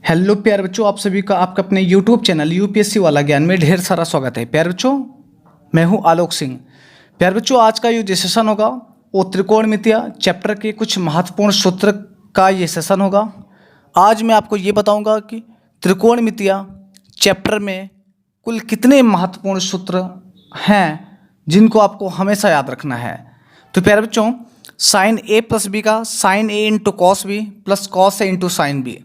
Hello प्यारे बच्चों, आप सभी का आपका अपने यूट्यूब चैनल यूपीएससी वाला ज्ञान में ढेर सारा स्वागत है। प्यारे बच्चों, मैं हूं आलोक सिंह। प्यारे बच्चों, आज का ये जो सेशन होगा वो त्रिकोणमितिय चैप्टर के कुछ महत्वपूर्ण सूत्र का ये सेशन होगा। आज मैं आपको ये बताऊंगा कि त्रिकोणमितिय चैप्टर में कुल कितने महत्वपूर्ण सूत्र हैं जिनको आपको हमेशा याद रखना है। तो प्यारे बच्चों, साइन ए प्लस बी का sine A into cos B plus cos A into sine B,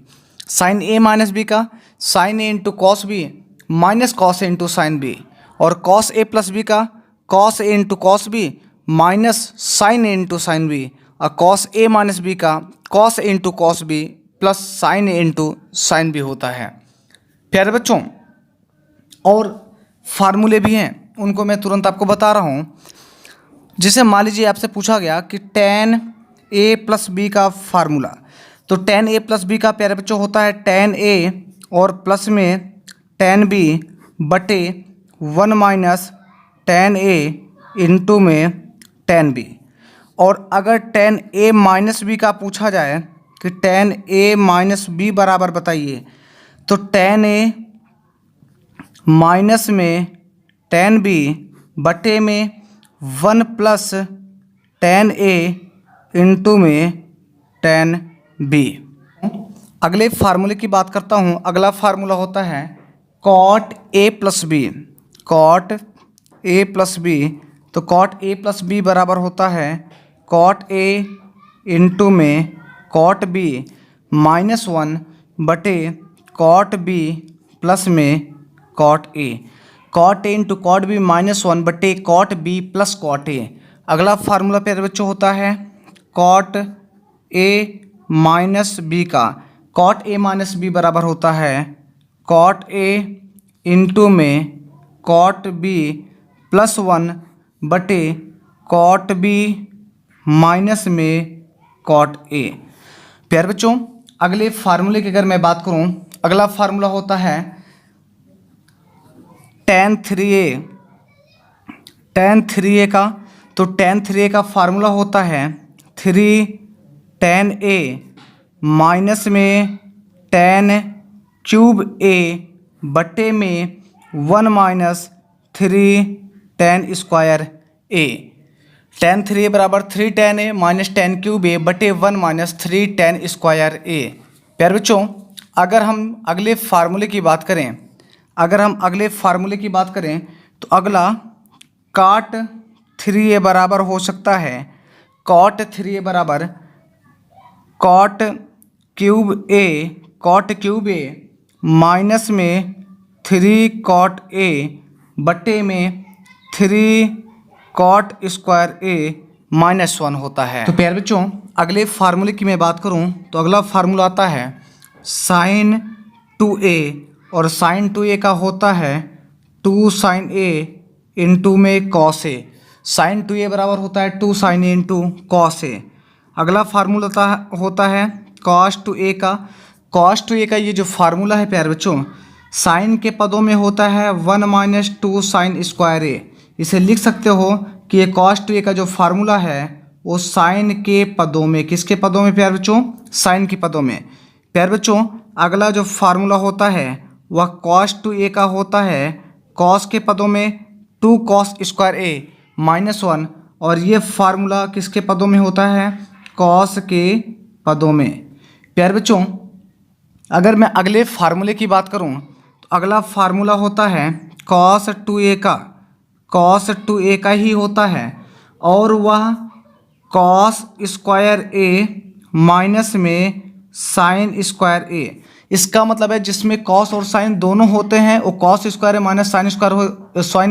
sine A minus B का sine A into cos B minus cos A into sine B, और कॉस ए प्लस बी का cos A into cos B minus sine A into sine B, और cos A minus B का cos A into cos B plus sine A into sine B होता है। प्यारे बच्चों, और फार्मूले भी हैं, उनको मैं तुरंत आपको बता रहा हूँ। जिसे मान लीजिए आपसे पूछा गया कि tan a प्लस बी का फार्मूला, तो tan a प्लस बी का प्यारे बच्चों होता है tan a और प्लस में tan b बटे 1 माइनस tan a इंटू में tan b। और अगर tan a माइनस बी का पूछा जाए कि tan a माइनस बी बराबर बताइए, तो tan a माइनस में tan b बटे में 1 प्लस tan a इंटू में tan b। अगले फार्मूले की बात करता हूँ। अगला फार्मूला होता है cot a plus b, cot a plus b. तो cot a प्लस बी बराबर होता है cot a इंटू में cot b माइनस 1 बटे cot b प्लस में cot a, cot a into cot b minus 1 बटे cot b plus cot a। अगला formula प्यारे बच्चों होता है cot a माइनस बी का cot a माइनस बी बराबर होता है cot a इंटू में cot b प्लस 1 बटे cot b माइनस में cot a। प्यारे बच्चों, अगले फार्मूले की अगर मैं बात करूं, अगला फार्मूला होता है tan 3a, tan 3a का, तो tan 3a का फार्मूला होता है 3 tan a माइनस में tan क्यूब a बटे में 1 minus 3 tan square a। tan 3a बराबर 3 tan a minus tan cube a बटे 1 माइनस 3 tan स्क्वायर a। प्यारे बच्चों, अगर हम अगले फार्मूले की बात करें, तो अगला cot 3a बराबर हो सकता है cot 3a बराबर cot क्यूब a माइनस में 3 cot a बटे में 3 cot स्क्वायर a माइनस 1 होता है। तो प्यारे बच्चों, अगले फार्मूले की मैं बात करूं तो अगला फार्मूला आता है sin 2a, और sin 2a का होता है 2 sin a इंटू में cos a। sin 2a बराबर होता है 2 sin a into cos a। अगला फार्मूला होता है cos 2a का। cos 2a का ये जो फार्मूला है प्यारे बच्चों, साइन के पदों में होता है 1 माइनस 2 साइन स्क्वायर a। इसे लिख सकते हो कि ये cos 2a का जो फार्मूला है वो साइन के पदों में, किसके पदों में प्यारे बच्चों? साइन के पदों में। प्यारे बच्चों, अगला जो फार्मूला होता है वह cos 2a का होता है cos के पदों में 2 cos स्क्वायर a माइनस 1, और ये फार्मूला किसके पदों में होता है? cos के पदों में। प्यारे बच्चों, अगर मैं अगले फार्मूले की बात करूं तो अगला फार्मूला होता है cos 2a का, cos 2a का ही होता है, और वह cos स्क्वायर a माइनस में साइन स्क्वायर a। इसका मतलब है जिसमें cos और साइन दोनों होते हैं वो cos square a minus sine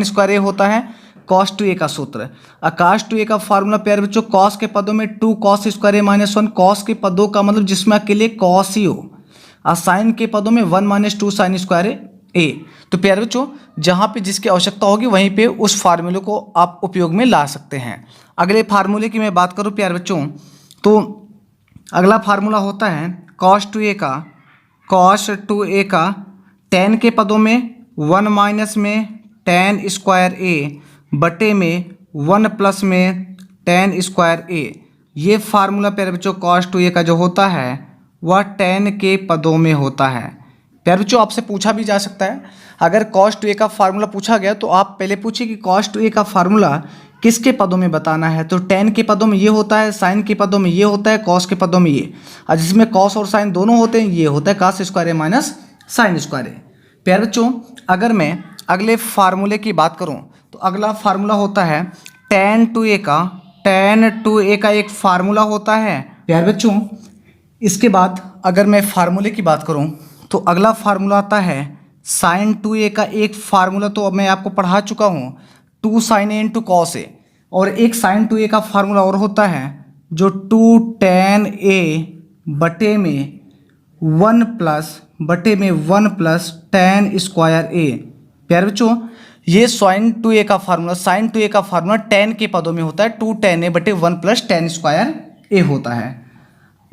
square a होता है cos 2a का सूत्र। cos 2a का फार्मूला प्यारे बच्चों, cos के पदों में 2 cos square a minus 1, cos के पदों का मतलब जिसमें अकेले cos ही हो, और साइन के पदों में 1 माइनस 2 साइन स्क्वायर a। तो प्यारे बच्चों, जहाँ पे जिसकी आवश्यकता होगी वहीं पे उस फार्मूले को आप उपयोग में ला सकते हैं। अगले फार्मूले की मैं बात करूँ प्यारे बच्चों, तो अगला फार्मूला होता है cos 2a का tan के पदों में 1 माइनस में tan स्क्वायर a बटे में 1 प्लस में tan स्क्वायर a। ये फार्मूला प्यारे बच्चों cos 2a का जो होता है वह tan के पदों में होता है। प्यारे बच्चों, आपसे पूछा भी जा सकता है, अगर cos 2a का फार्मूला पूछा गया तो आप पहले पूछिए कि cos 2a का फार्मूला किसके पदों में बताना है। तो tan के पदों में ये होता है, sin के पदों में ये होता है, cos के पदों में ये, और जिसमें cos और sin दोनों होते हैं ये होता है cos स्क्वायर ए माइनस sin स्क्वायर ए। प्यारे बच्चों, अगर मैं अगले फार्मूले की बात करूँ तो अगला फार्मूला होता है tan 2a का एक फार्मूला होता है। प्यारे बच्चों, इसके बाद अगर मैं फार्मूले की बात करूं तो अगला फार्मूला आता है sin 2a का एक फार्मूला, तो अब मैं आपको पढ़ा चुका हूं 2 sin a into cos A, और एक sin 2a का फार्मूला और होता है जो 2 tan a बटे में 1 प्लस tan स्क्वायर ए। प्यारे बच्चों, ये sin 2a का फार्मूला tan के पदों में होता है, 2 tan a बटे 1 प्लस tan स्क्वायर ए होता है।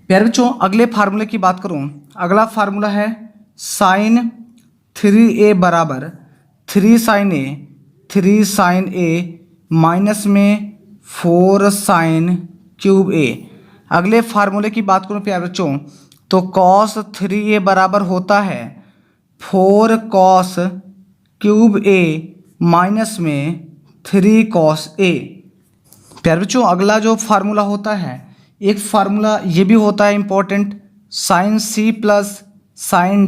प्यारे बच्चों, अगले फार्मूले की बात करूं, अगला फार्मूला है sin 3a बराबर 3 sin a माइनस में 4 sin क्यूब a। अगले फार्मूले की बात करूं प्यारे बच्चों तो cos 3a बराबर होता है 4 cos क्यूब a माइनस में 3 cos a। प्यारे बच्चों, अगला जो फार्मूला होता है, एक फार्मूला ये भी होता है important, sin c plus sin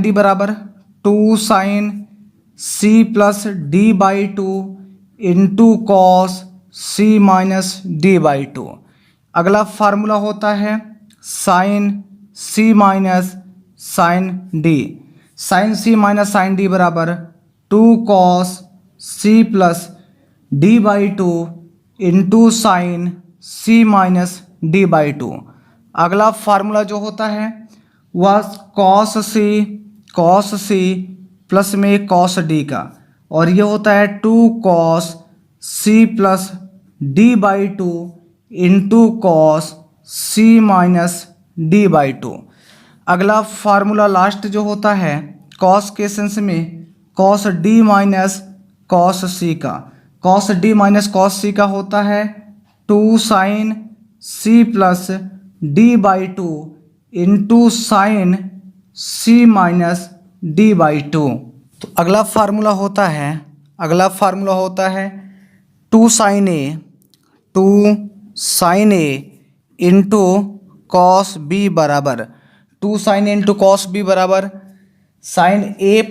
d बराबर 2 sin c plus d by 2 into cos c minus d by 2। अगला फार्मूला होता है sin c minus sin d बराबर 2 cos c plus d by 2 into sin c minus d by 2। अगला formula जो होता है वह cos c प्लस में cos d का, और ये होता है 2 cos c plus d by 2 into cos c minus d by 2। अगला फार्मूला लास्ट जो होता है cos के सेंस में cos d minus cos c का, cos d minus cos c का होता है 2 sin c plus d by 2 into sin c minus d by 2। तो अगला फार्मूला होता है 2 sin a into cos b बराबर 2 sin a into cos b बराबर sin a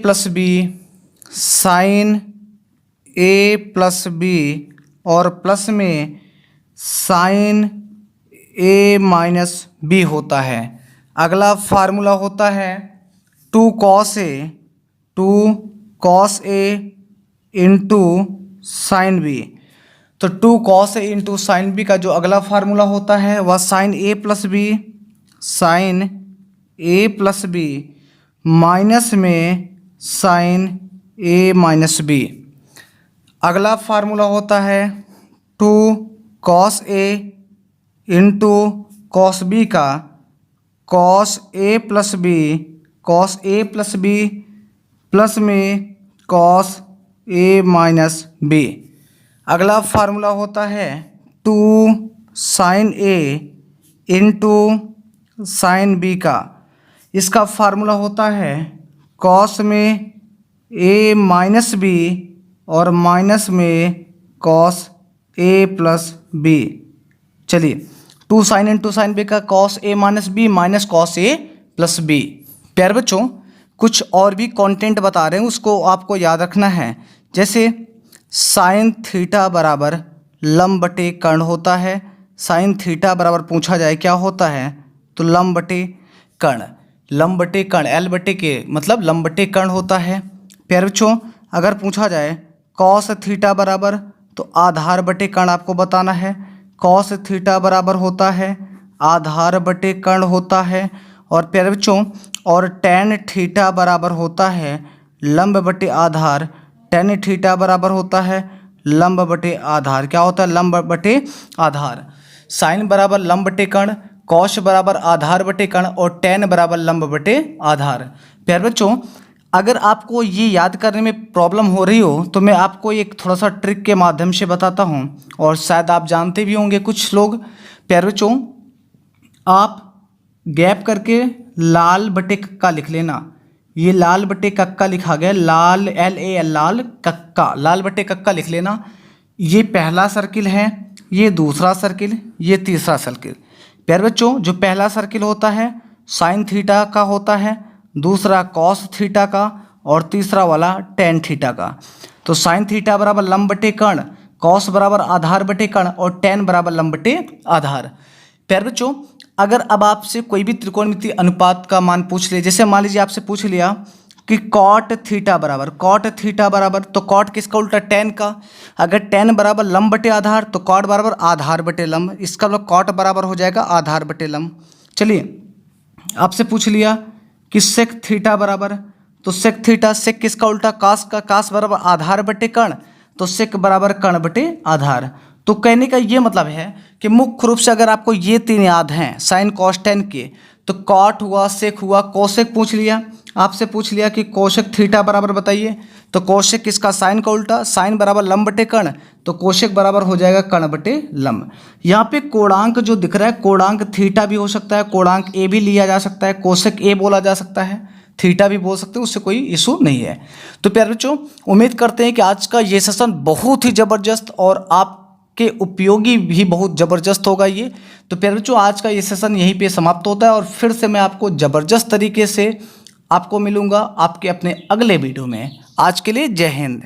प्लस b और प्लस में sin a माइनस b होता है। अगला फार्मूला होता है 2 cos a into sin b। तो 2 cos a into sin b का जो अगला फार्मूला होता है वह sin a plus b minus में sin a माइनस b। अगला फार्मूला होता है 2 cos a into cos b का cos a plus b plus में cos a माइनस b। अगला फार्मूला होता है 2 sin a into sin b का, इसका फार्मूला होता है cos में a माइनस b और माइनस में cos a प्लस b। चलिए 2 sin इंटू sin b का cos a minus b minus cos a plus b। प्यारे बच्चों, कुछ और भी कंटेंट बता रहे हैं, उसको आपको याद रखना है। जैसे sin थीटा बराबर लंब बटे कर्ण होता है। sin थीटा बराबर पूछा जाए क्या होता है तो लंब बटे कर्ण एल बटे के मतलब लंब बटे कर्ण होता है। प्यारे बच्चों, अगर पूछा जाए cos थीटा बराबर तो आधार बटे कर्ण आपको बताना है। cos थीटा बराबर होता है आधार बटे कर्ण होता है। और प्यारे बच्चों, और tan थीटा बराबर होता है लंब बटे आधार। tan थीटा बराबर होता है लंब बटे आधार। क्या होता है? लंब बटे आधार। साइन बराबर लंब बटे कर्ण, कॉस बराबर आधार बटे कर्ण और tan बराबर लंब बटे आधार। प्यारे बच्चों, अगर आपको ये याद करने में प्रॉब्लम हो रही हो तो मैं आपको एक थोड़ा सा ट्रिक के माध्यम से बताता हूँ और शायद आप जानते भी होंगे कुछ लोग। प्यारे बच्चों, आप गैप करके लाल बटे कक्का लिख लेना। ये लाल बटे कक्का लिखा गया, लाल LAL लाल कक्का, लाल बटे कक्का लिख लेना। ये पहला सर्किल है, ये दूसरा सर्किल, ये तीसरा सर्किल। प्यारे बच्चों जो पहला सर्किल होता है साइन थीटा का होता है, दूसरा कॉस थीटा का और तीसरा वाला टेन थीटा का। तो साइन थीटा बराबर लंब बटे कर्ण, कॉस बराबर आधार बटे कर्ण और टेन बराबर लंब बटे आधार। प्यारे बच्चों अगर अब आपसे कोई भी त्रिकोणमितीय अनुपात का मान पूछ ले, जैसे मान लीजिए आपसे पूछ लिया कि कॉट थीटा बराबर, तो कॉट किसका उल्टा टेन का। अगर टेन बराबर लंब बटे आधार तो कॉट बराबर आधार बटे लंब, इसका मतलब कॉट बराबर हो जाएगा आधार बटे लंब। चलिए आपसे पूछ लिया कि सेक थीटा बराबर, तो सेक थीटा, सेक किसका उल्टा कास का, कास बराबर आधार बटे कर्ण, तो सेक बराबर कर्ण बटे आधार। तो कहने का ये मतलब है कि मुख्य रूप से अगर आपको ये तीन याद हैं साइन कॉस टेन के, तो कॉट हुआ, सेक हुआ, कोसेक पूछ लिया, आपसे पूछ लिया कि कोसेक थीटा बराबर बताइए, तो कोसेक किसका, साइन का उल्टा, साइन बराबर लंब बटे कर्ण, तो कोसेक बराबर हो जाएगा कर्ण बटे लंब। यहाँ पे कोणांक जो दिख रहा है, कोणांक थीटा भी हो सकता है, कोणांक ए भी लिया जा सकता है, कोसेक ए बोला जा सकता है, थीटा भी बोल सकते हैं, उससे कोई इशू नहीं है। तो प्यारे बच्चों उम्मीद करते हैं कि आज का ये सेशन बहुत ही ज़बरदस्त और आपके उपयोगी भी बहुत ज़बरदस्त होगा ये। तो प्यारे बच्चों आज का ये सेशन यहीं पे समाप्त होता है और फिर से मैं आपको ज़बरदस्त तरीके से आपको मिलूँगा आपके अपने अगले वीडियो में। आज के लिए जय हिंद।